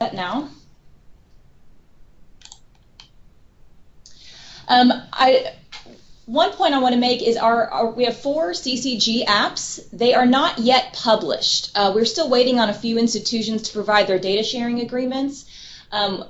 that now. One point I want to make is we have 4 CCG apps. They are not yet published. We're still waiting on a few institutions to provide their data sharing agreements to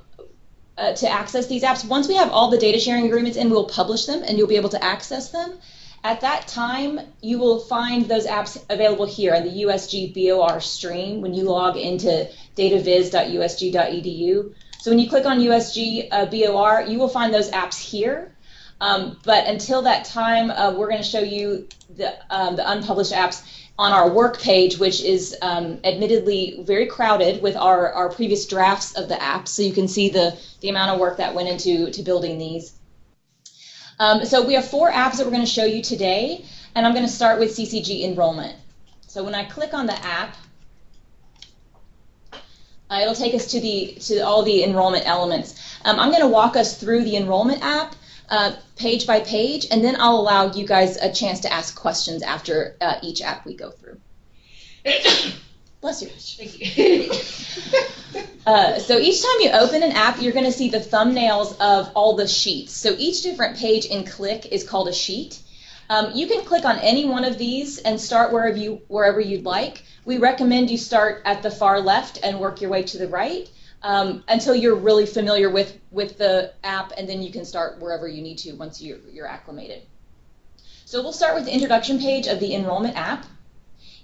access these apps. Once we have all the data sharing agreements in, we'll publish them and you'll be able to access them. At that time, you will find those apps available here in the USG BOR stream when you log into dataviz.usg.edu. So when you click on USG BOR, you will find those apps here. But until that time, we're going to show you the unpublished apps on our work page, which is admittedly very crowded with our previous drafts of the apps. So you can see the amount of work that went into building these. So we have 4 apps that we're going to show you today, and I'm going to start with CCG enrollment. So when I click on the app, it'll take us to all the enrollment elements. I'm going to walk us through the enrollment app page by page, and then I'll allow you guys a chance to ask questions after each app we go through. Bless you. Thank you. So each time you open an app, you're going to see the thumbnails of all the sheets. So each different page in Qlik is called a sheet. You can click on any one of these and start wherever you'd like. We recommend you start at the far left and work your way to the right until you're really familiar with the app, and then you can start wherever you need to once you're acclimated. So we'll start with the introduction page of the enrollment app.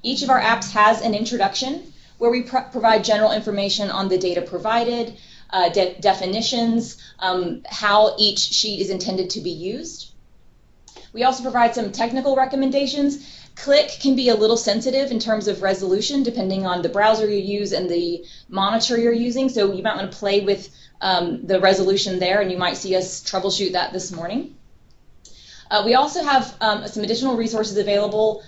Each of our apps has an introduction where we provide general information on the data provided, definitions, how each sheet is intended to be used. We also provide some technical recommendations. Qlik can be a little sensitive in terms of resolution depending on the browser you use and the monitor you're using, so you might want to play with the resolution there, and you might see us troubleshoot that this morning. We also have some additional resources available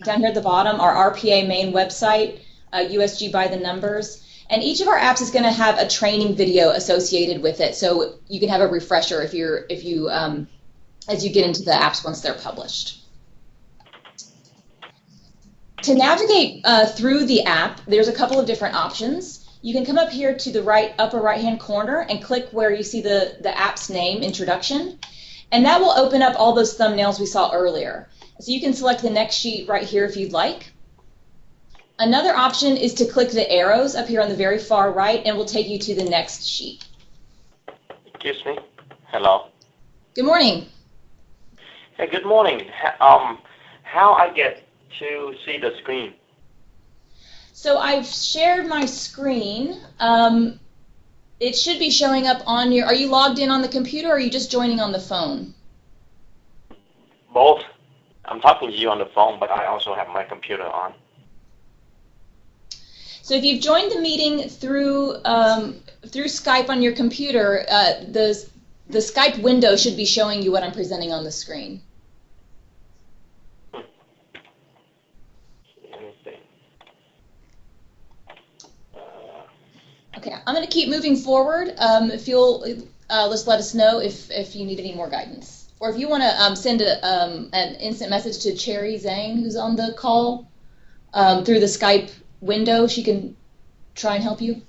down here at the bottom, our RPA main website, USG by the numbers, and each of our apps is going to have a training video associated with it, so you can have a refresher as you get into the apps once they're published. To navigate through the app, there's a couple of different options. You can come up here to the upper right-hand corner and click where you see the app's name, Introduction, and that will open up all those thumbnails we saw earlier. So you can select the next sheet right here if you'd like. Another option is to click the arrows up here on the very far right, and we'll take you to the next sheet. Excuse me. Hello. Good morning. Hey, good morning. How I get to see the screen? So I've shared my screen. It should be showing up on are you logged in on the computer, or are you just joining on the phone? Both. I'm talking to you on the phone, but I also have my computer on. So if you've joined the meeting through Skype on your computer, the Skype window should be showing you what I'm presenting on the screen. Okay, I'm going to keep moving forward. If you'll just let us know if you need any more guidance. Or if you want to send an instant message to Cherry Zhang, who's on the call, through the Skype window, she can try and help you.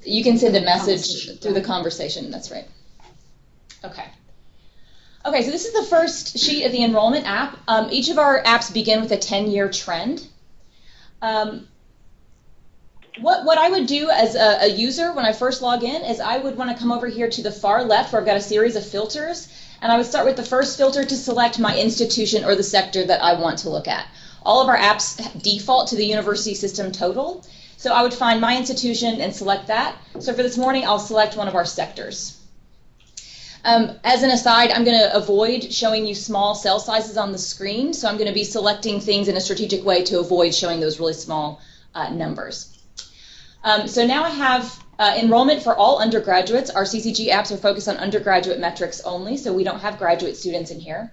You can send a message through the conversation, that's right. Okay. Okay, so this is the first sheet of the enrollment app. Each of our apps begin with a 10-year trend. What I would do as a user when I first log in is I would want to come over here to the far left where I've got a series of filters, and I would start with the first filter to select my institution or the sector that I want to look at. All of our apps default to the university system total, so I would find my institution and select that. So for this morning, I'll select one of our sectors. As an aside, I'm going to avoid showing you small cell sizes on the screen, so I'm going to be selecting things in a strategic way to avoid showing those really small numbers. So now I have enrollment for all undergraduates. Our CCG apps are focused on undergraduate metrics only, so we don't have graduate students in here.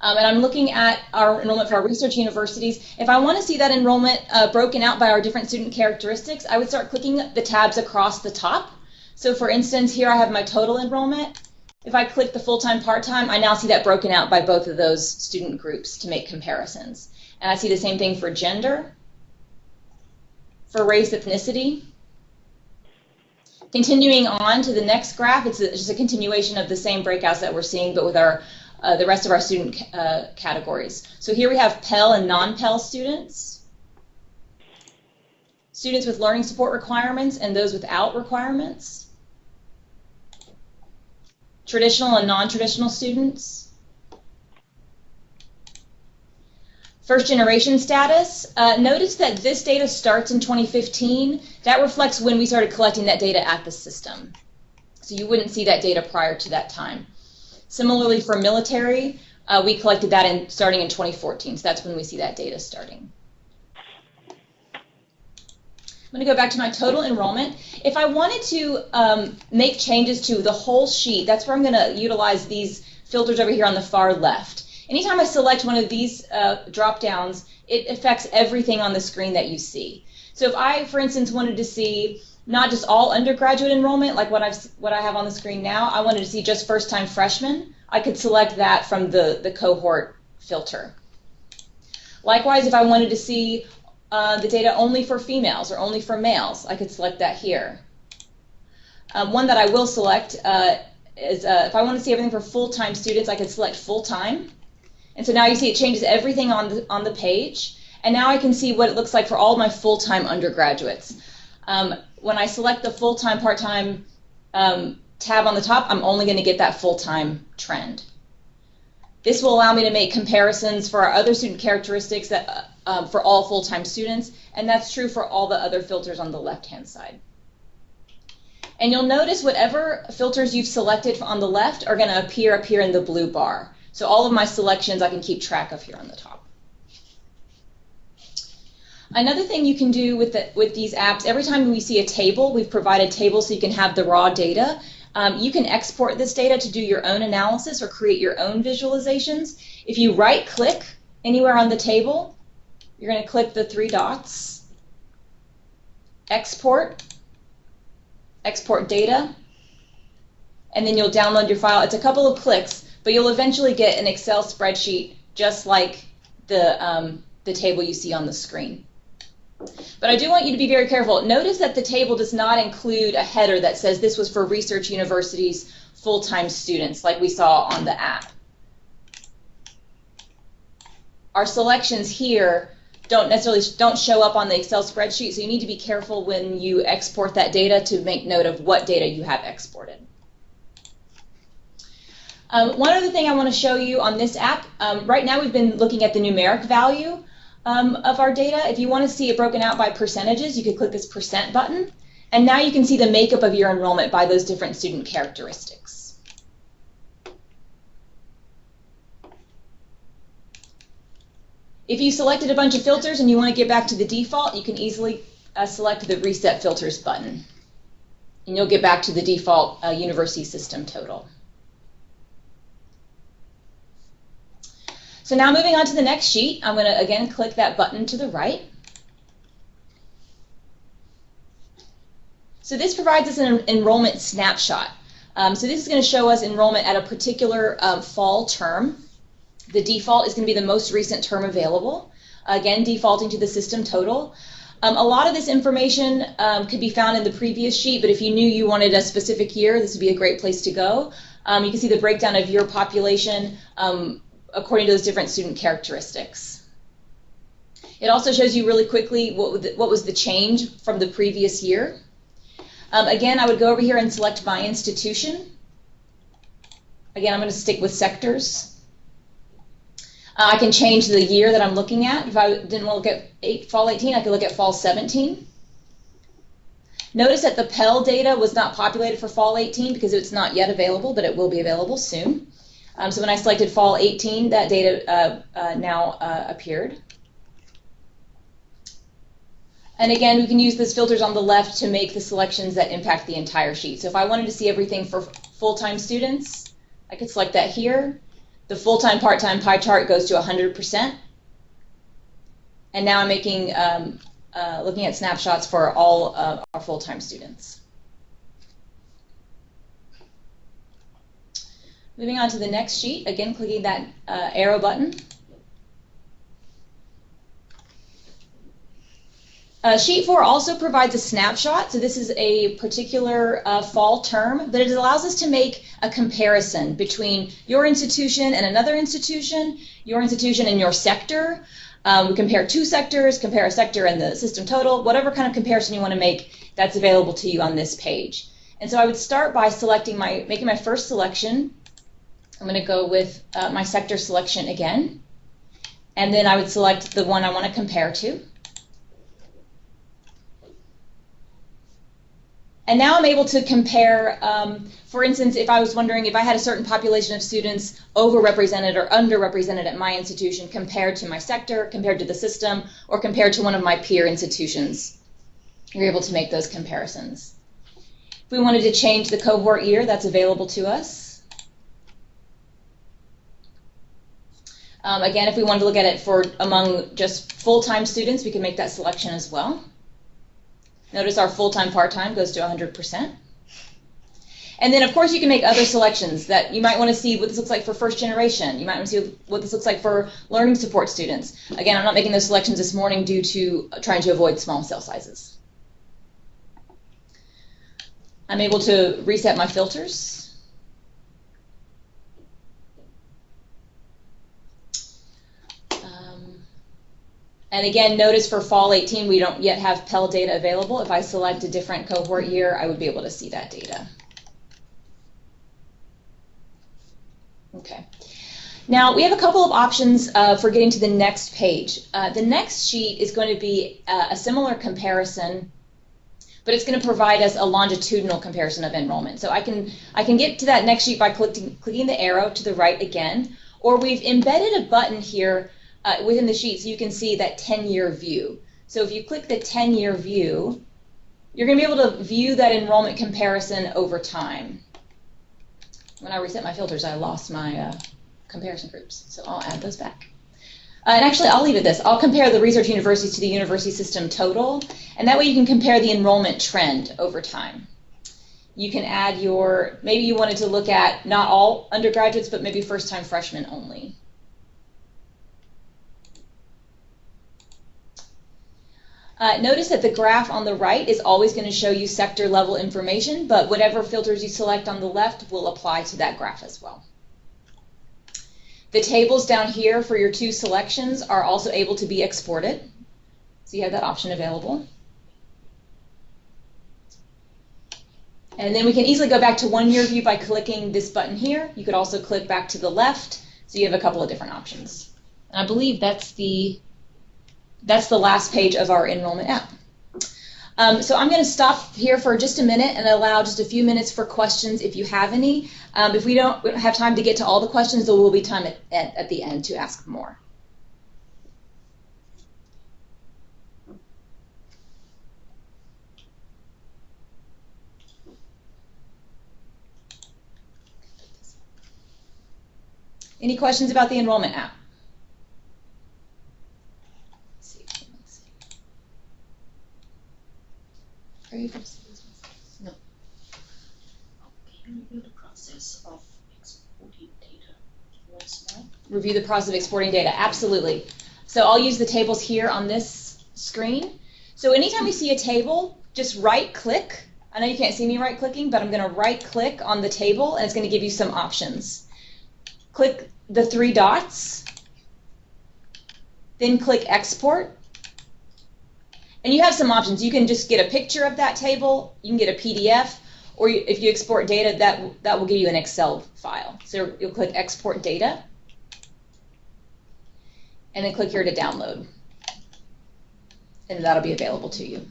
And I'm looking at our enrollment for our research universities. If I want to see that enrollment broken out by our different student characteristics, I would start clicking the tabs across the top. So for instance, here I have my total enrollment. If I click the full-time, part-time, I now see that broken out by both of those student groups to make comparisons. And I see the same thing for gender. for race, ethnicity. Continuing on to the next graph, it's just a continuation of the same breakouts that we're seeing, but with our the rest of our student categories. So here we have Pell and non-Pell students, students with learning support requirements and those without requirements, traditional and non-traditional students, first generation status. Notice that this data starts in 2015. That reflects when we started collecting that data at the system. So you wouldn't see that data prior to that time. Similarly for military, we collected that starting in 2014. So that's when we see that data starting. I'm going to go back to my total enrollment. If I wanted to make changes to the whole sheet, that's where I'm going to utilize these filters over here on the far left. Anytime I select one of these drop downs, it affects everything on the screen that you see. So if I, for instance, wanted to see not just all undergraduate enrollment, like what I have on the screen now, I wanted to see just first-time freshmen, I could select that from the cohort filter. Likewise, if I wanted to see the data only for females or only for males, I could select that here. One that I will select is if I want to see everything for full-time students, I could select full-time. And so now you see it changes everything on the page. And now I can see what it looks like for all of my full-time undergraduates. When I select the full-time, part-time tab on the top, I'm only going to get that full-time trend. This will allow me to make comparisons for our other student characteristics that, for all full-time students, and that's true for all the other filters on the left-hand side. And you'll notice whatever filters you've selected on the left are going to appear up here in the blue bar. So all of my selections I can keep track of here on the top. Another thing you can do with these apps, every time we see a table, we've provided tables so you can have the raw data. You can export this data to do your own analysis or create your own visualizations. If you right-click anywhere on the table, you're going to click the three dots, export, export data, and then you'll download your file. It's a couple of clicks, but you'll eventually get an Excel spreadsheet just like the table you see on the screen. But I do want you to be very careful. Notice that the table does not include a header that says this was for Research University's full-time students, like we saw on the app. Our selections here don't show up on the Excel spreadsheet, so you need to be careful when you export that data to make note of what data you have exported. One other thing I want to show you on this app, right now we've been looking at the numeric value of our data. If you want to see it broken out by percentages, you could click this % button, and now you can see the makeup of your enrollment by those different student characteristics. If you selected a bunch of filters and you want to get back to the default, you can easily select the Reset Filters button, and you'll get back to the default university system total. So now moving on to the next sheet, I'm going to again click that button to the right. So this provides us an enrollment snapshot. So this is going to show us enrollment at a particular fall term. The default is going to be the most recent term available, again defaulting to the system total. A lot of this information could be found in the previous sheet, but if you knew you wanted a specific year, this would be a great place to go. You can see the breakdown of your population according to those different student characteristics. It also shows you really quickly what was the change from the previous year. Again, I would go over here and select my institution. Again, I'm going to stick with sectors. I can change the year that I'm looking at. If I didn't want to look at fall 18, I could look at fall 17. Notice that the Pell data was not populated for fall 18 because it's not yet available, but it will be available soon. So when I selected fall 18, that data now appeared. And again, we can use these filters on the left to make the selections that impact the entire sheet. So if I wanted to see everything for full-time students, I could select that here. The full-time, part-time pie chart goes to 100%. And now I'm making, looking at snapshots for all of our full-time students. Moving on to the next sheet, again clicking that arrow button. Sheet 4 also provides a snapshot, so this is a particular fall term, but it allows us to make a comparison between your institution and another institution, your institution and your sector. We compare two sectors, compare a sector and the system total, whatever kind of comparison you want to make, that's available to you on this page. And so I would start by making my first selection. I'm going to go with my sector selection again, and then I would select the one I want to compare to. And now I'm able to compare, for instance, if I was wondering if I had a certain population of students overrepresented or underrepresented at my institution compared to my sector, compared to the system, or compared to one of my peer institutions. You're able to make those comparisons. If we wanted to change the cohort year, that's available to us. Again, if we wanted to look at it for among just full-time students, we can make that selection as well. Notice our full-time, part-time goes to 100%. And then, of course, you can make other selections that you might want to see what this looks like for first generation. You might want to see what this looks like for learning support students. Again, I'm not making those selections this morning due to trying to avoid small cell sizes. I'm able to reset my filters. And again, notice for fall 18, we don't yet have Pell data available. If I select a different cohort year, I would be able to see that data. Okay. Now, we have a couple of options for getting to the next page. The next sheet is going to be a similar comparison, but it's going to provide us a longitudinal comparison of enrollment. So I can get to that next sheet by clicking the arrow to the right again, or we've embedded a button here within the sheet so you can see that 10-year view. So if you click the 10-year view, you're going to be able to view that enrollment comparison over time. When I reset my filters, I lost my comparison groups, so I'll add those back. And actually, I'll leave it this. I'll compare the research universities to the university system total, and that way you can compare the enrollment trend over time. You can add maybe you wanted to look at not all undergraduates, but maybe first-time freshmen only. Notice that the graph on the right is always going to show you sector level information, but whatever filters you select on the left will apply to that graph as well. The tables down here for your two selections are also able to be exported, so you have that option available. And then we can easily go back to one-year view by clicking this button here. You could also click back to the left, so you have a couple of different options. And I believe that's the last page of our enrollment app. So I'm going to stop here for just a minute and allow just a few minutes for questions if you have any. If we don't have time to get to all the questions, there will be time at the end to ask more. Any questions about the enrollment app? No. Can you review the process of exporting data once more? Review the process of exporting data, absolutely. So I'll use the tables here on this screen. So anytime you see a table, just right-click. I know you can't see me right-clicking, but I'm going to right-click on the table, and it's going to give you some options. Click the three dots, then click Export. And you have some options. You can just get a picture of that table, you can get a PDF, or if you export data, that will give you an Excel file. So you'll click Export Data, and then click here to download. And that'll be available to you.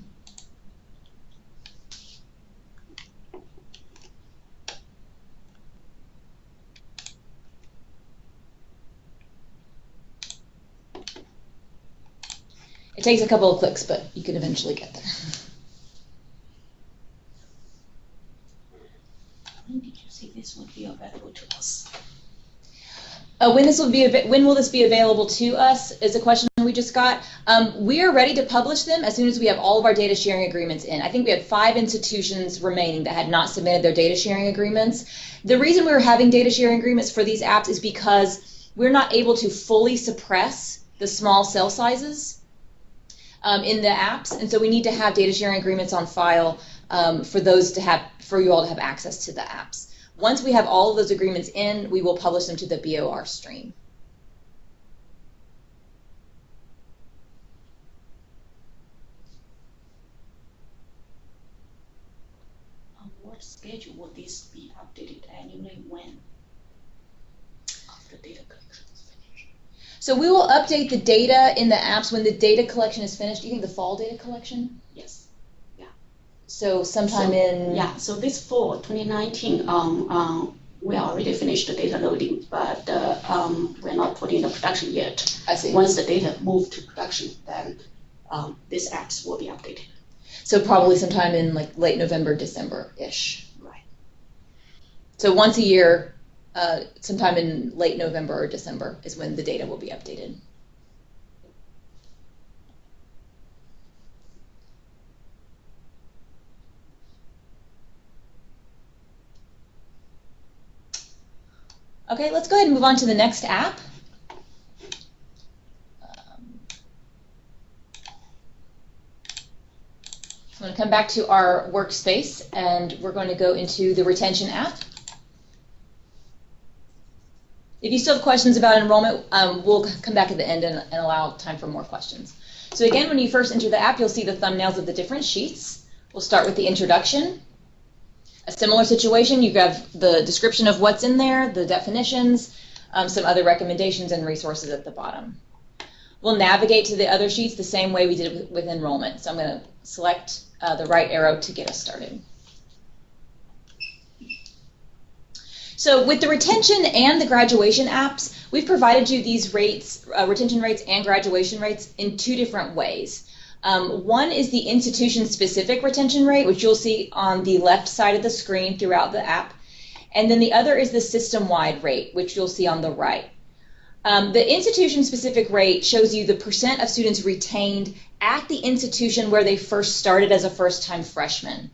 It takes a couple of clicks, but you can eventually get there. When did you say this would be available to us? When will this be available to us is a question we just got. We are ready to publish them as soon as we have all of our data sharing agreements in. I think we had 5 institutions remaining that had not submitted their data sharing agreements. The reason we were having data sharing agreements for these apps is because we're not able to fully suppress the small cell sizes. in the apps, and so we need to have data sharing agreements on file for you all to have access to the apps. Once we have all of those agreements in, we will publish them to the BOR stream. What schedule will this be updated annually when? After data collection is finished. So we will update the data in the apps when the data collection is finished. Do you think the fall data collection? Yes. So sometime Yeah, so this fall, 2019, we already finished the data loading, but we're not putting the production yet. I see. Once the data move to production, then these apps will be updated. So probably sometime in like late November, December-ish. Right. So once a year, sometime in late November or December is when the data will be updated. Okay, let's go ahead and move on to the next app. I'm going to come back to our workspace, and we're going to go into the retention app. If you still have questions about enrollment, we'll come back at the end and allow time for more questions. So again, when you first enter the app, you'll see the thumbnails of the different sheets. We'll start with the introduction. A similar situation, you have the description of what's in there, the definitions, some other recommendations and resources at the bottom. We'll navigate to the other sheets the same way we did with enrollment. So I'm going to select the right arrow to get us started. So with the retention and the graduation apps, we've provided you these rates, retention rates and graduation rates in two different ways. One is the institution-specific retention rate, which you'll see on the left side of the screen throughout the app. And then the other is the system-wide rate, which you'll see on the right. The institution-specific rate shows you the percent of students retained at the institution where they first started as a first-time freshman.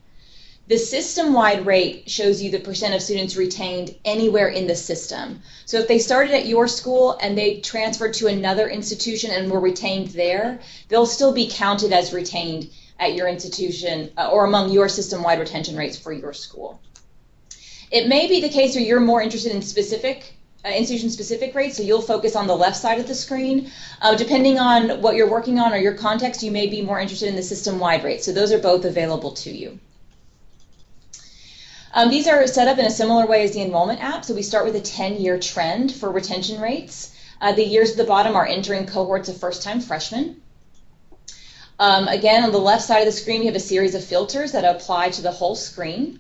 The system-wide rate shows you the percent of students retained anywhere in the system. So if they started at your school and they transferred to another institution and were retained there, they'll still be counted as retained at your institution or among your system-wide retention rates for your school. It may be the case where you're more interested in specific institution-specific rates, so you'll focus on the left side of the screen. Depending on what you're working on or your context, you may be more interested in the system-wide rate. So those are both available to you. These are set up in a similar way as the enrollment app. So we start with a 10-year trend for retention rates. The years at the bottom are entering cohorts of first-time freshmen. Again, on the left side of the screen, we have a series of filters that apply to the whole screen.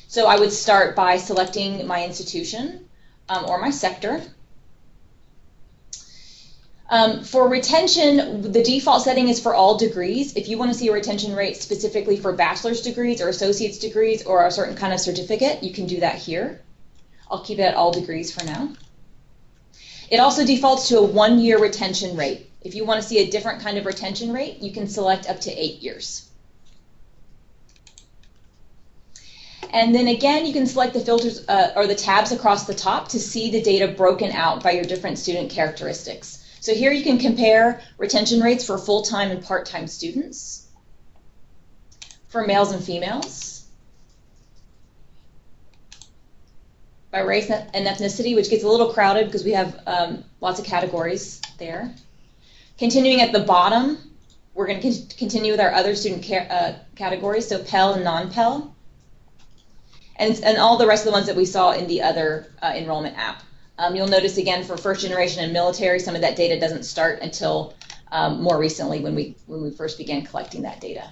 So I would start by selecting my institution or my sector. For retention, the default setting is for all degrees. If you want to see a retention rate specifically for bachelor's degrees or associate's degrees or a certain kind of certificate, you can do that here. I'll keep it at all degrees for now. It also defaults to a 1-year retention rate. If you want to see a different kind of retention rate, you can select up to 8 years. And then again, you can select the filters or the tabs across the top to see the data broken out by your different student characteristics. So here you can compare retention rates for full-time and part-time students, for males and females, by race and ethnicity, which gets a little crowded because we have lots of categories there. Continuing at the bottom, we're going to continue with our other student categories, so Pell and non-Pell, and all the rest of the ones that we saw in the other enrollment app. You'll notice again for first generation and military, some of that data doesn't start until more recently when we first began collecting that data.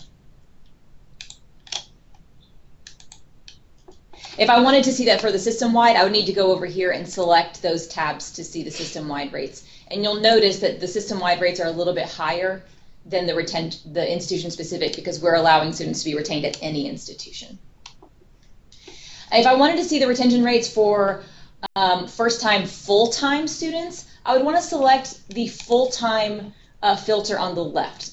If I wanted to see that for the system-wide, I would need to go over here and select those tabs to see the system-wide rates. And you'll notice that the system-wide rates are a little bit higher than the institution-specific because we're allowing students to be retained at any institution. If I wanted to see the retention rates for first-time full-time students, I would want to select the full-time filter on the left.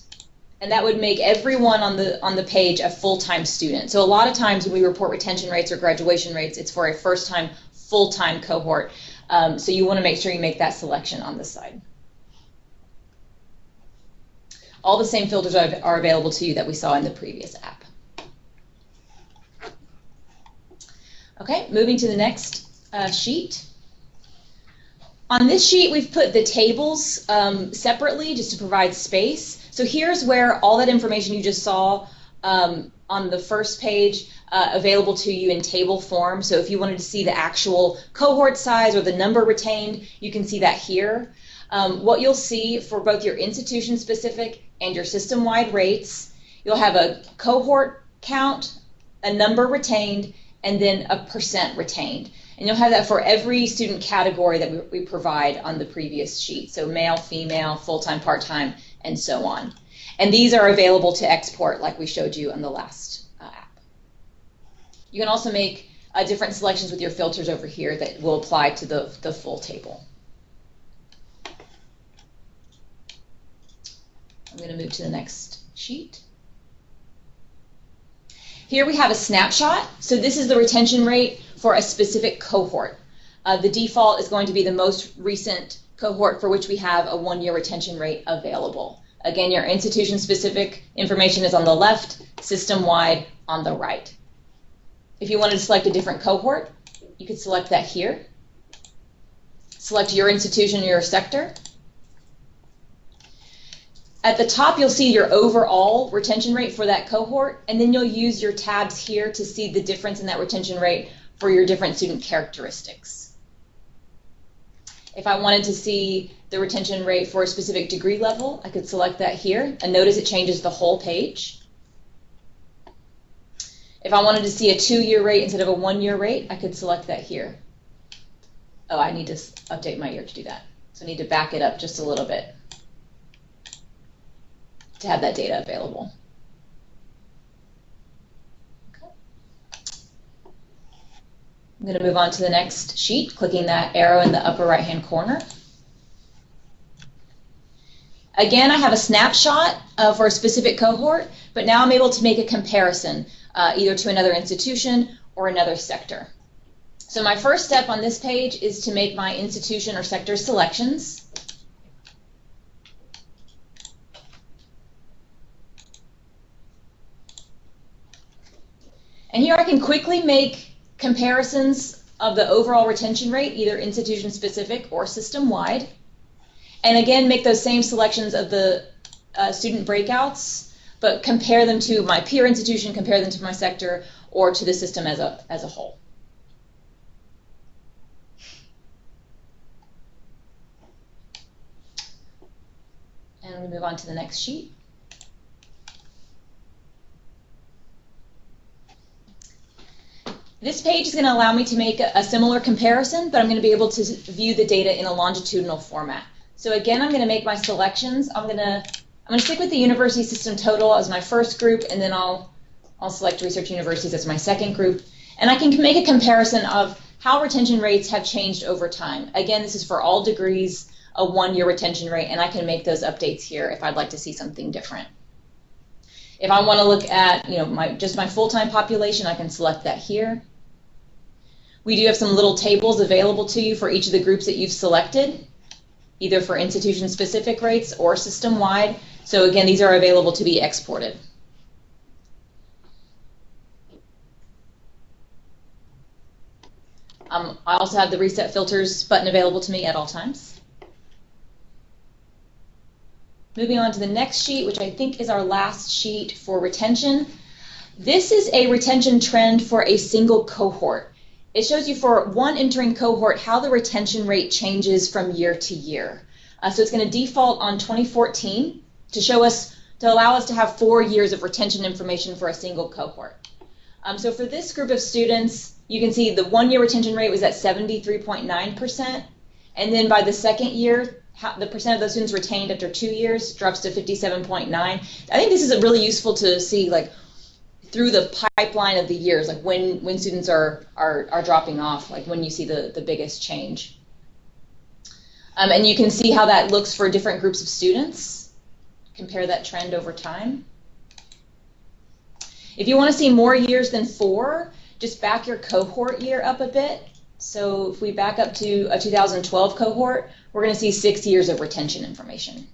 And that would make everyone on the page a full-time student. So a lot of times when we report retention rates or graduation rates, it's for a first-time full-time cohort. So you want to make sure you make that selection on this side. All the same filters are available to you that we saw in the previous app. Okay, moving to the next sheet. On this sheet, we've put the tables separately just to provide space. So here's where all that information you just saw on the first page available to you in table form. So if you wanted to see the actual cohort size or the number retained, you can see that here. What you'll see for both your institution-specific and your system-wide rates, you'll have a cohort count, a number retained, and then a % retained. And you'll have that for every student category that we provide on the previous sheet. So male, female, full-time, part-time, and so on. And these are available to export like we showed you on the last app. You can also make different selections with your filters over here that will apply to the full table. I'm going to move to the next sheet. Here we have a snapshot. So this is the retention rate for a specific cohort. The default is going to be the most recent cohort for which we have a 1-year retention rate available. Again, your institution-specific information is on the left, system-wide on the right. If you wanted to select a different cohort, you could select that here. Select your institution or your sector. At the top, you'll see your overall retention rate for that cohort, and then you'll use your tabs here to see the difference in that retention rate for your different student characteristics. If I wanted to see the retention rate for a specific degree level, I could select that here, and notice it changes the whole page. If I wanted to see a 2-year rate instead of a 1-year rate, I could select that here. Oh, I need to update my year to do that. So I need to back it up just a little bit to have that data available. Okay. I'm going to move on to the next sheet, clicking that arrow in the upper right-hand corner. Again, I have a snapshot for a specific cohort, but now I'm able to make a comparison either to another institution or another sector. So my first step on this page is to make my institution or sector selections. And here I can quickly make comparisons of the overall retention rate, either institution-specific or system-wide. And again, make those same selections of the student breakouts, but compare them to my peer institution, compare them to my sector, or to the system as a whole. And we move on to the next sheet. This page is going to allow me to make a similar comparison, but I'm going to be able to view the data in a longitudinal format. So again, I'm going to make my selections. I'm going to stick with the university system total as my first group, and then I'll select research universities as my second group. And I can make a comparison of how retention rates have changed over time. Again, this is for all degrees, a 1-year retention rate, and I can make those updates here if I'd like to see something different. If I want to look at just my full-time population, I can select that here. We do have some little tables available to you for each of the groups that you've selected, either for institution-specific rates or system-wide. So again, these are available to be exported. I also have the Reset Filters button available to me at all times. Moving on to the next sheet, which I think is our last sheet for retention. This is a retention trend for a single cohort. It shows you for one entering cohort how the retention rate changes from year to year. So it's going to default on 2014 to allow us to have 4 years of retention information for a single cohort. So for this group of students, you can see the 1-year retention rate was at 73.9%, and then by the second year, the percent of those students retained after 2 years drops to 57.9. I think this is really useful to see, like, through the pipeline of the years, like when students are dropping off, like when you see the biggest change. And you can see how that looks for different groups of students. Compare that trend over time. If you want to see more years than 4, just back your cohort year up a bit. So if we back up to a 2012 cohort, we're going to see 6 years of retention information.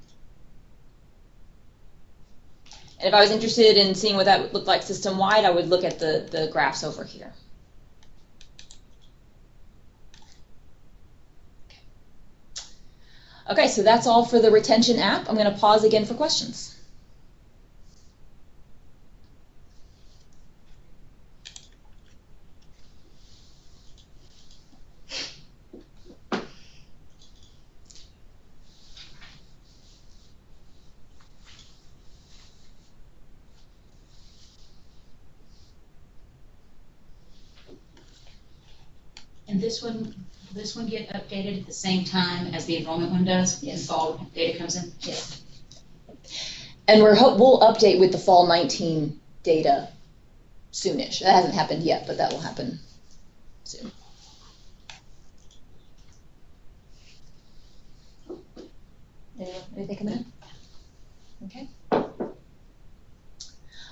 And if I was interested in seeing what that would look like system-wide, I would look at the graphs over here. Okay, so that's all for the retention app. I'm going to pause again for questions. And this one get updated at the same time as the enrollment one does? Yes. Fall data comes in? Yes. And we'll update with the fall 19 data soonish. That hasn't happened yet, but that will happen soon. Anything coming in? Okay.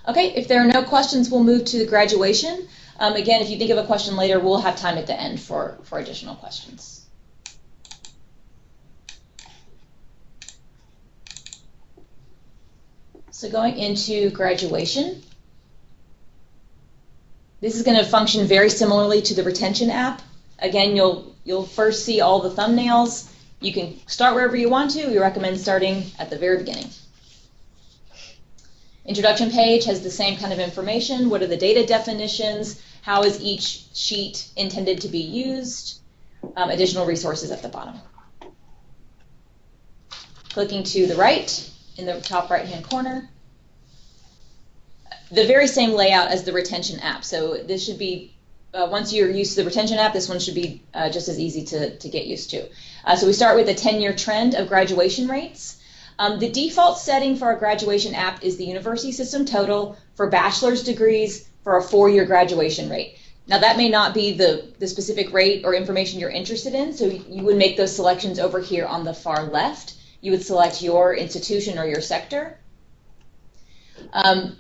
Okay, if there are no questions, we'll move to the graduation. Again, if you think of a question later, we'll have time at the end for additional questions. So going into graduation, this is going to function very similarly to the retention app. Again, you'll first see all the thumbnails. You can start wherever you want to. We recommend starting at the very beginning. Introduction page has the same kind of information. What are the data definitions? How is each sheet intended to be used? Additional resources at the bottom. Clicking to the right in the top right-hand corner. The very same layout as the retention app. So this should be, once you're used to the retention app, this one should be just as easy to get used to. So we start with a 10-year trend of graduation rates. The default setting for our graduation app is the university system total for bachelor's degrees for a 4-year graduation rate. Now that may not be the specific rate or information you're interested in, so you would make those selections over here on the far left. You would select your institution or your sector.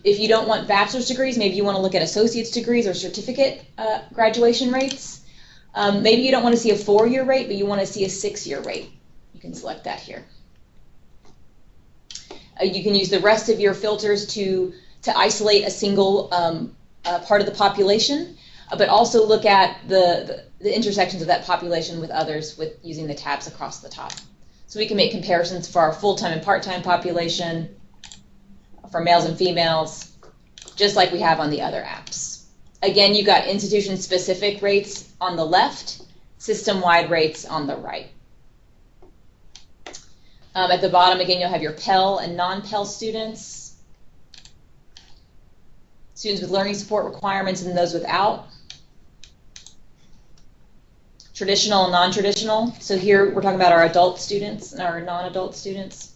If you don't want bachelor's degrees, maybe you want to look at associate's degrees or certificate graduation rates. Maybe you don't want to see a 4-year rate, but you want to see a 6-year rate. You can select that here. You can use the rest of your filters to isolate a single part of the population, but also look at the intersections of that population with others with using the tabs across the top. So we can make comparisons for our full-time and part-time population, for males and females, just like we have on the other apps. Again, you've got institution-specific rates on the left, system-wide rates on the right. At the bottom, again, you'll have your Pell and non-Pell students, students with learning support requirements and those without, traditional and non-traditional. So here we're talking about our adult students and our non-adult students.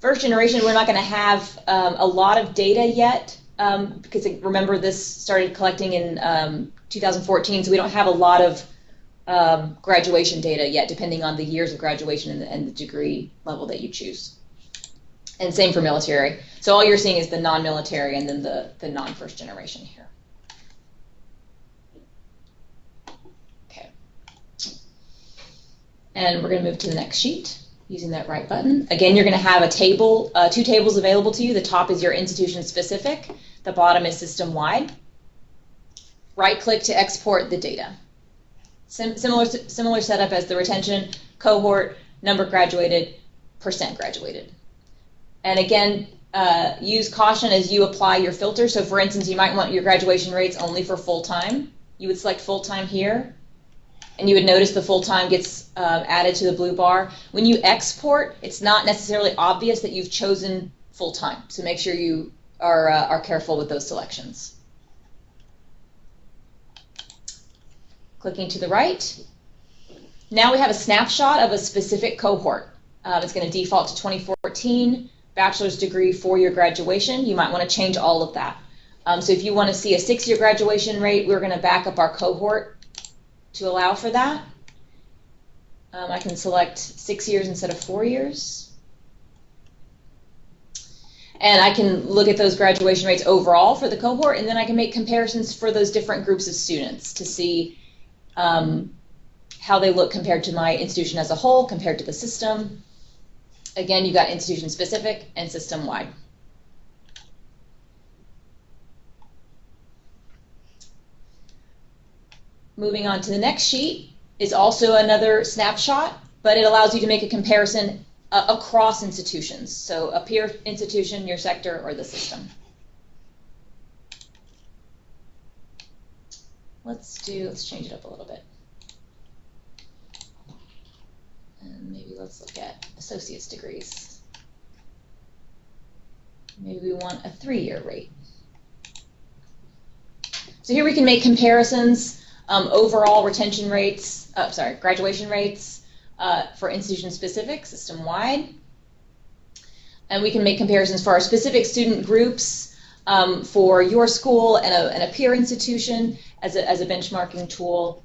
First generation, we're not going to have a lot of data yet because remember this started collecting in 2014, so we don't have a lot of graduation data yet, depending on the years of graduation and the degree level that you choose. And same for military. So all you're seeing is the non-military and then the non-first generation here. Okay. And we're going to move to the next sheet using that right button. Again, you're going to have a table, 2 tables available to you. The top is your institution specific. The bottom is system-wide. Right-click to export the data. Similar setup as the retention, cohort, number graduated, percent graduated. And again, use caution as you apply your filter. So for instance, you might want your graduation rates only for full-time. You would select full-time here, and you would notice the full-time gets added to the blue bar. When you export, it's not necessarily obvious that you've chosen full-time. So make sure you are careful with those selections. Clicking to the right. Now we have a snapshot of a specific cohort. It's going to default to 2014, bachelor's degree, 4-year graduation. You might want to change all of that. So if you want to see a 6-year graduation rate, we're going to back up our cohort to allow for that. I can select 6 years instead of 4 years. And I can look at those graduation rates overall for the cohort, and then I can make comparisons for those different groups of students to see how they look compared to my institution as a whole, compared to the system. Again, you've got institution specific and system wide. moving on to the next sheet is also another snapshot, but it allows you to make a comparison across institutions. So a peer institution, your sector, or the system. Let's change it up a little bit. And maybe let's look at associate's degrees. Maybe we want a 3-year rate. So here we can make comparisons, overall retention rates, graduation rates for institution specific, system wide. And we can make comparisons for our specific student groups for your school and a peer institution as a benchmarking tool.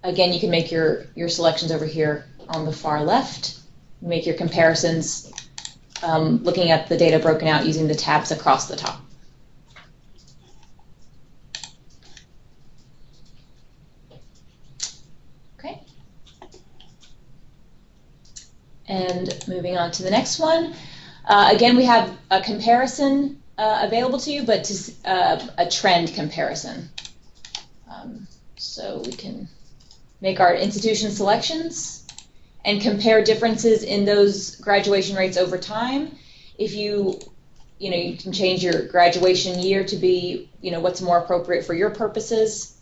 Again, you can make your selections over here on the far left. Make your comparisons looking at the data broken out using the tabs across the top. Okay. And moving on to the next one. Again, we have a comparison available to you, but a trend comparison. So we can make our institution selections and compare differences in those graduation rates over time. If you can change your graduation year to be, what's more appropriate for your purposes.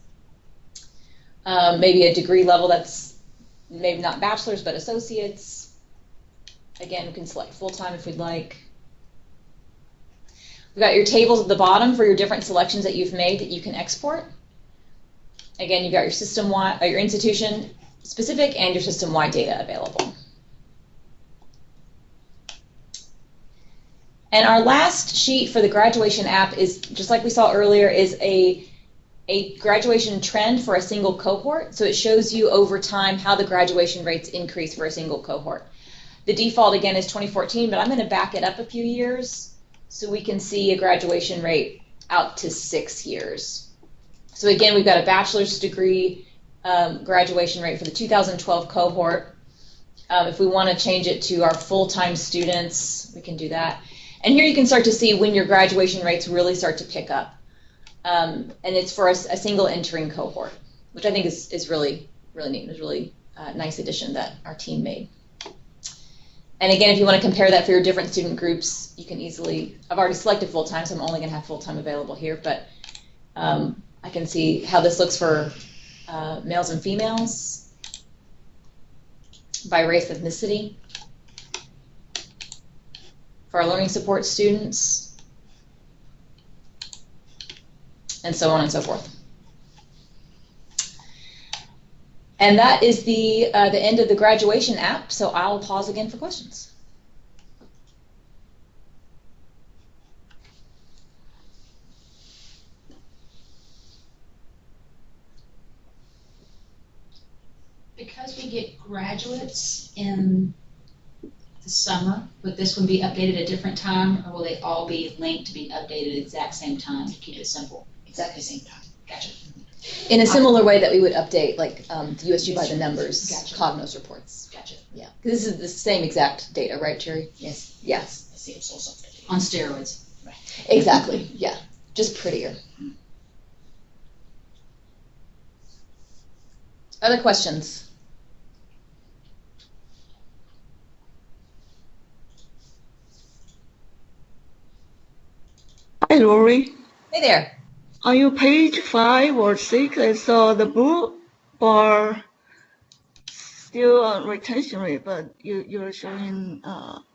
Maybe a degree level that's maybe not bachelor's, but associates. Again, we can select full-time if we'd like. We've got your tables at the bottom for your different selections that you've made that you can export. Again, you've got your system-wide, your institution-specific and your system-wide data available. And our last sheet for the graduation app is, just like we saw earlier, is a graduation trend for a single cohort. So it shows you over time how the graduation rates increase for a single cohort. The default, again, is 2014, but I'm going to back it up a few years so we can see a graduation rate out to 6 years. So again, we've got a bachelor's degree graduation rate for the 2012 cohort. If we want to change it to our full-time students, we can do that. And here you can start to see when your graduation rates really start to pick up. And it's for a single entering cohort, which I think is really, really neat. It was really a nice addition that our team made. And again, if you want to compare that for your different student groups, you can easily, I've already selected full-time, so I'm only going to have full-time available here, but I can see how this looks for males and females, by race, ethnicity, for our learning support students, and so on and so forth. And that is the end of the graduation app, so I'll pause again for questions. Because we get graduates in the summer, would this one be updated at a different time, or will they all be linked to be updated at the exact same time to keep it simple? Exactly same time. Gotcha. In a similar way that we would update, like the USG by the numbers, Gotcha. Cognos reports. Gotcha. Yeah, because this is the same exact data, right, Cherry? Yes. Yes. I see it's also updated. On steroids. Right. Exactly. Yeah, just prettier. Other questions? Hi, Lori. Hey there. On your page 5 or 6, I saw the blue bar still on retention rate, but you're showing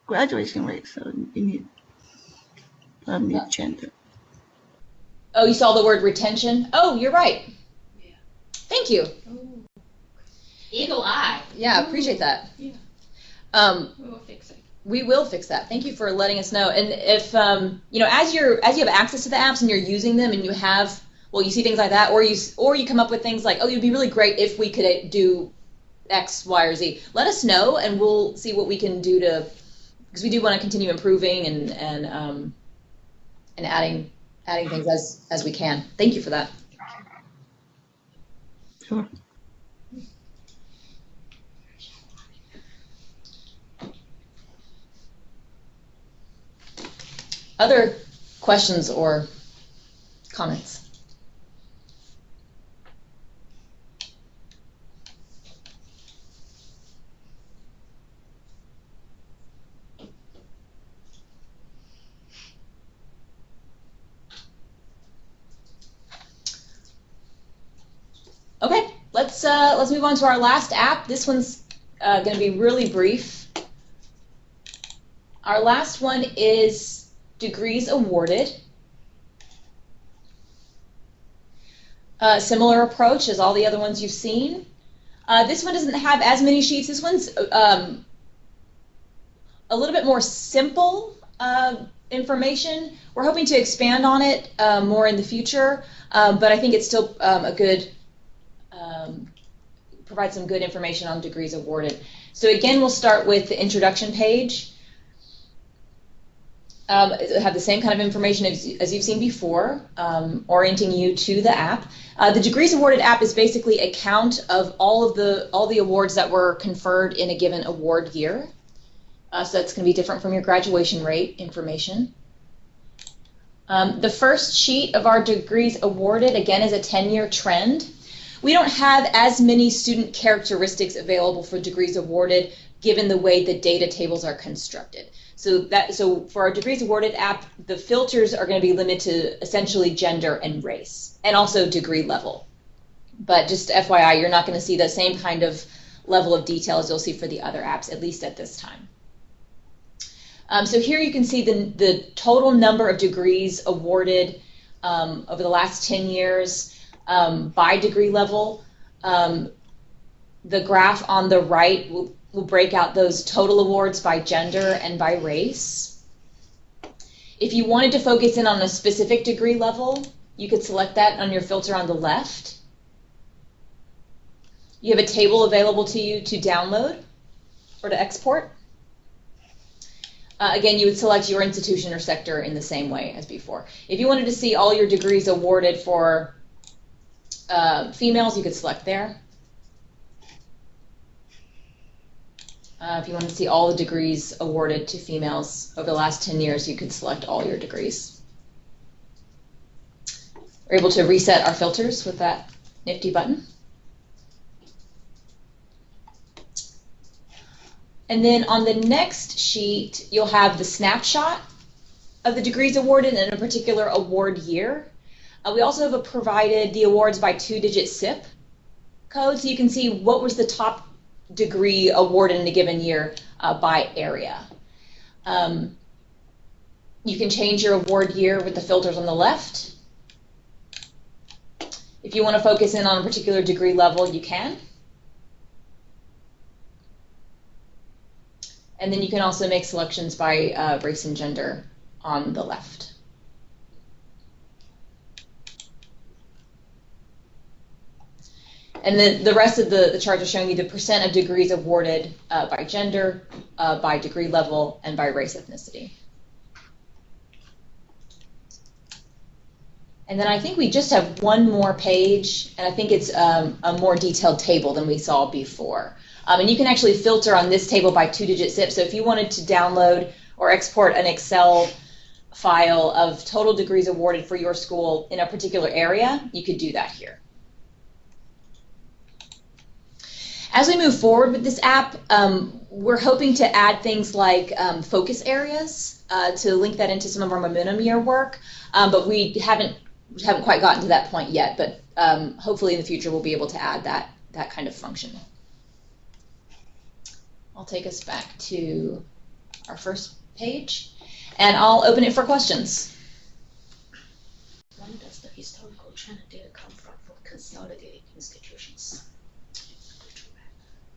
graduation rate, so you need to change it. Oh, you saw the word retention? Oh, you're right. Yeah. Thank you. Ooh. Eagle eye. Yeah, appreciate that. Yeah. We will fix it. We will fix that. Thank you for letting us know. And if as you have access to the apps and you're using them, and you have, you see things like that, or you come up with things like, oh, it'd be really great if we could do X, Y, or Z. Let us know, and we'll see what we can do because we do want to continue improving and adding things as we can. Thank you for that. Sure. Other questions or comments? let's move on to our last app. This one's going to be really brief. Our last one is Degrees Awarded. Similar approach as all the other ones you've seen. This one doesn't have as many sheets. This one's a little bit more simple information. We're hoping to expand on it more in the future, but I think it's still a good, provides some good information on degrees awarded. So again, we'll start with the introduction page. It'll have the same kind of information as you've seen before, orienting you to the app. The Degrees Awarded app is basically a count of all the awards that were conferred in a given award year. So that's going to be different from your graduation rate information. The first sheet of our Degrees Awarded, again, is a 10-year trend. We don't have as many student characteristics available for Degrees Awarded given the way the data tables are constructed. So for our Degrees Awarded app, the filters are going to be limited to essentially gender and race, and also degree level. But just FYI, you're not going to see the same kind of level of detail as you'll see for the other apps, at least at this time. So here you can see the total number of degrees awarded over the last 10 years by degree level. The graph on the right will break out those total awards by gender and by race. If you wanted to focus in on a specific degree level, you could select that on your filter on the left. You have a table available to you to download or to export. Again, you would select your institution or sector in the same way as before. If you wanted to see all your degrees awarded for females, you could select there. If you want to see all the degrees awarded to females over the last 10 years, you could select all your degrees. We're able to reset our filters with that nifty button. And then on the next sheet, you'll have the snapshot of the degrees awarded in a particular award year. We also have provided the awards by 2-digit SIP code, so you can see what was the top degree awarded in a given year by area. You can change your award year with the filters on the left. If you want to focus in on a particular degree level, you can. And then you can also make selections by race and gender on the left. And then the rest of the charts are showing you the percent of degrees awarded by gender, by degree level, and by race ethnicity. And then I think we just have one more page, and I think it's a more detailed table than we saw before. And you can actually filter on this table by 2-digit SIP. So if you wanted to download or export an Excel file of total degrees awarded for your school in a particular area, you could do that here. As we move forward with this app, we're hoping to add things like focus areas to link that into some of our momentum year work, but we haven't quite gotten to that point yet, but hopefully in the future we'll be able to add that kind of function. I'll take us back to our first page, and I'll open it for questions. When does the historical trend data come from for consolidated institutions?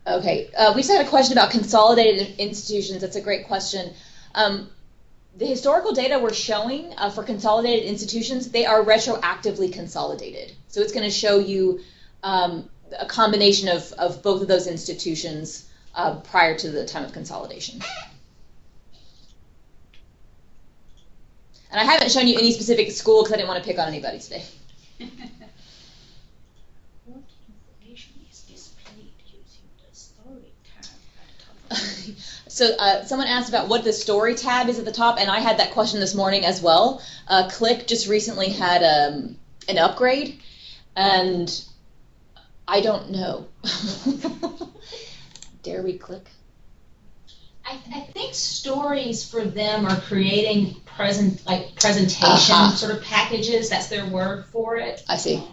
Okay, we just had a question about consolidated institutions. That's a great question. The historical data we're showing for consolidated institutions, they are retroactively consolidated. So it's going to show you a combination of both of those institutions prior to the time of consolidation. And I haven't shown you any specific school because I didn't want to pick on anybody today. What information is displayed using the story tab at the top of the page? So someone asked about what the story tab is at the top, and I had that question this morning as well. Qlik just recently had an upgrade, and I don't know. Dare we click? I think stories for them are creating presentation sort of packages. That's their word for it. I see.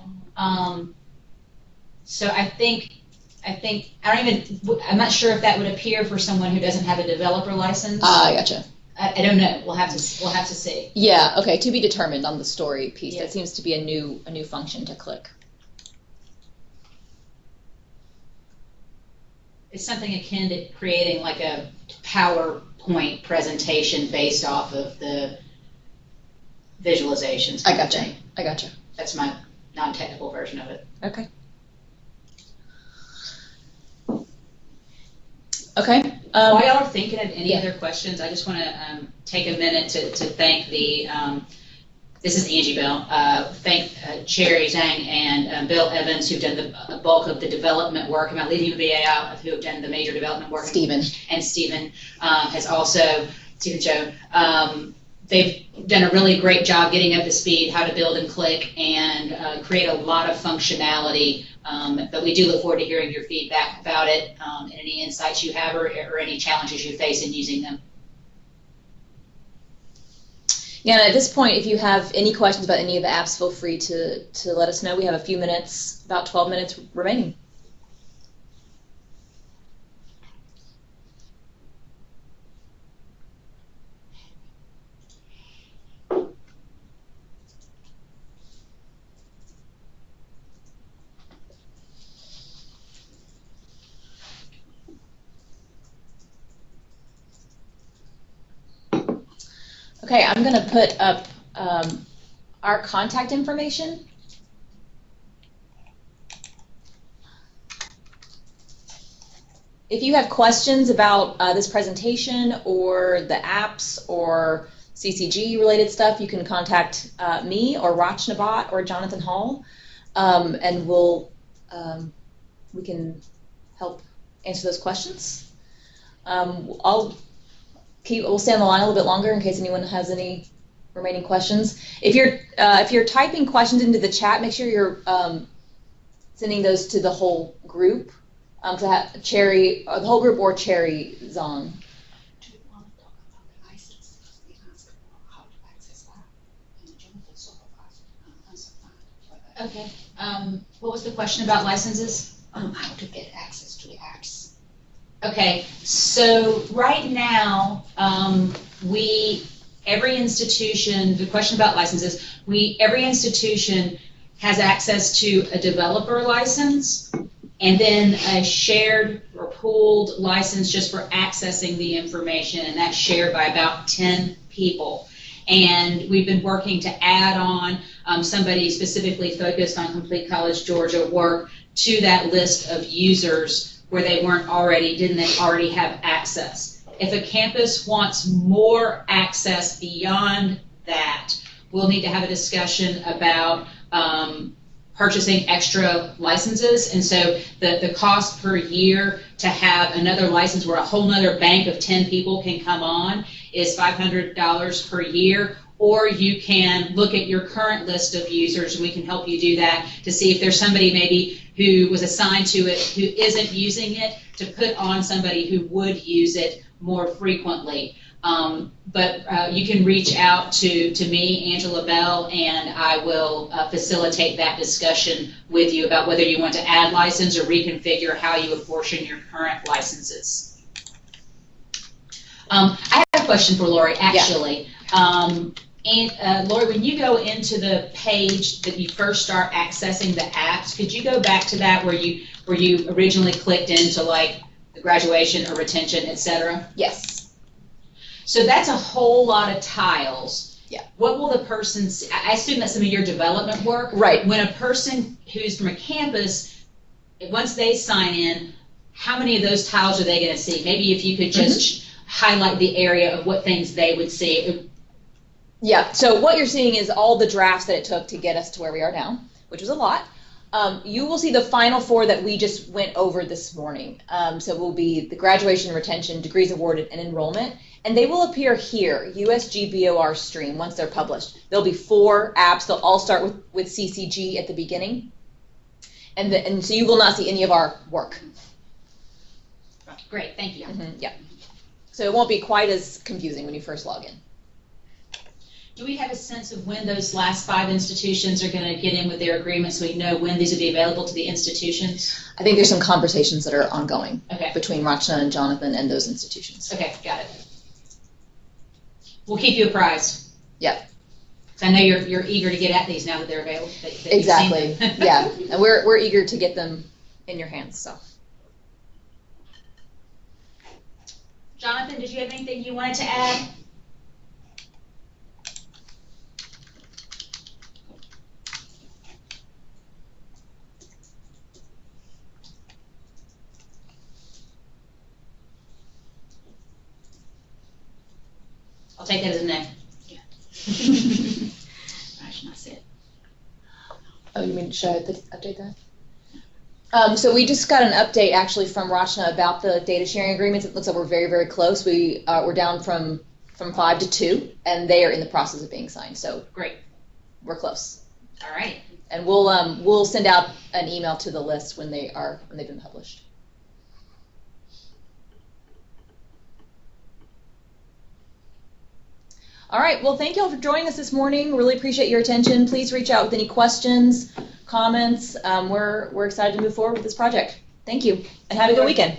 So I'm not sure if that would appear for someone who doesn't have a developer license. I gotcha. I don't know. We'll have to see. Yeah, okay, to be determined on the story piece. Yeah. That seems to be a new function to Qlik. It's something akin to creating like a PowerPoint presentation based off of the visualizations. I gotcha. That's my non-technical version of it. Okay. Okay. While y'all are thinking of any yeah. other questions, I just want to take a minute to thank this is Angie Bell, thank Cherry Zhang and Bill Evans, who've done the bulk of the development work. I'm not leaving the VA out, who have done the major development work. Stephen. And Stephen has also, Stephen Cho, they've done a really great job getting up to speed how to build in Qlik and create a lot of functionality. But we do look forward to hearing your feedback about it and any insights you have or any challenges you face in using them. Yeah, and at this point, if you have any questions about any of the apps, feel free to let us know. We have a few minutes, about 12 minutes remaining. Okay, I'm going to put up our contact information. If you have questions about this presentation or the apps or CCG related stuff, you can contact me or Rach Nabat or Jonathan Hall, and we can help answer those questions. We'll stay on the line a little bit longer in case anyone has any remaining questions. If you're typing questions into the chat, make sure you're sending those to the whole group. To have Cherry, the whole group, or Cherry Zong. Do you want to talk about the license? We asked how to access that, and Jonathan sort of answered that. Okay. What was the question about licenses? How to get access to the apps. Okay, so right now, every institution, the question about licenses, every institution has access to a developer license and then a shared or pooled license just for accessing the information, and that's shared by about 10 people. And we've been working to add on somebody specifically focused on Complete College Georgia work to that list of users where they didn't already have access. If a campus wants more access beyond that, we'll need to have a discussion about purchasing extra licenses. And so the cost per year to have another license where a whole nother bank of 10 people can come on is $500 per year. Or you can look at your current list of users, and we can help you do that to see if there's somebody maybe who was assigned to it who isn't using it, to put on somebody who would use it more frequently. But you can reach out to me, Angela Bell, and I will facilitate that discussion with you about whether you want to add license or reconfigure how you apportion your current licenses. I have a question for Lori, actually. Yeah. And Lori, when you go into the page that you first start accessing the apps, could you go back to that where you originally clicked into like the graduation or retention, etc.? Yes. So that's a whole lot of tiles. Yeah. What will the person see? I assume that's some of your development work. Right. When a person who's from a campus, once they sign in, how many of those tiles are they going to see? Maybe if you could just highlight the area of what things they would see. Yeah, so what you're seeing is all the drafts that it took to get us to where we are now, which was a lot. You will see the final four that we just went over this morning. So it will be the graduation, retention, degrees awarded, and enrollment. And they will appear here, USG-BOR stream, once they're published. There'll be 4 apps. They'll all start with CCG at the beginning. And so you will not see any of our work. Great, thank you. Yeah. So it won't be quite as confusing when you first log in. Do we have a sense of when those last 5 institutions are going to get in with their agreement so we know when these will be available to the institutions? I think there's some conversations that are ongoing Okay. between Rachna and Jonathan and those institutions. Okay, got it. We'll keep you apprised. Yep. So I know you're eager to get at these now that they're available. That you've seen Exactly. them. Yeah. And we're eager to get them in your hands. So. Jonathan, did you have anything you wanted to add? I'll take that as a no. Yeah. I should not say it. Oh, you mean, should I update that? So we just got an update actually from Rachna about the data sharing agreements. It looks like we're very, very close. We're down from 5 to 2, and they are in the process of being signed. So Great. we're close. All right. And we'll send out an email to the list when they've been published. All right. Well, thank you all for joining us this morning. Really appreciate your attention. Please reach out with any questions, comments. We're excited to move forward with this project. Thank you, and have a good weekend.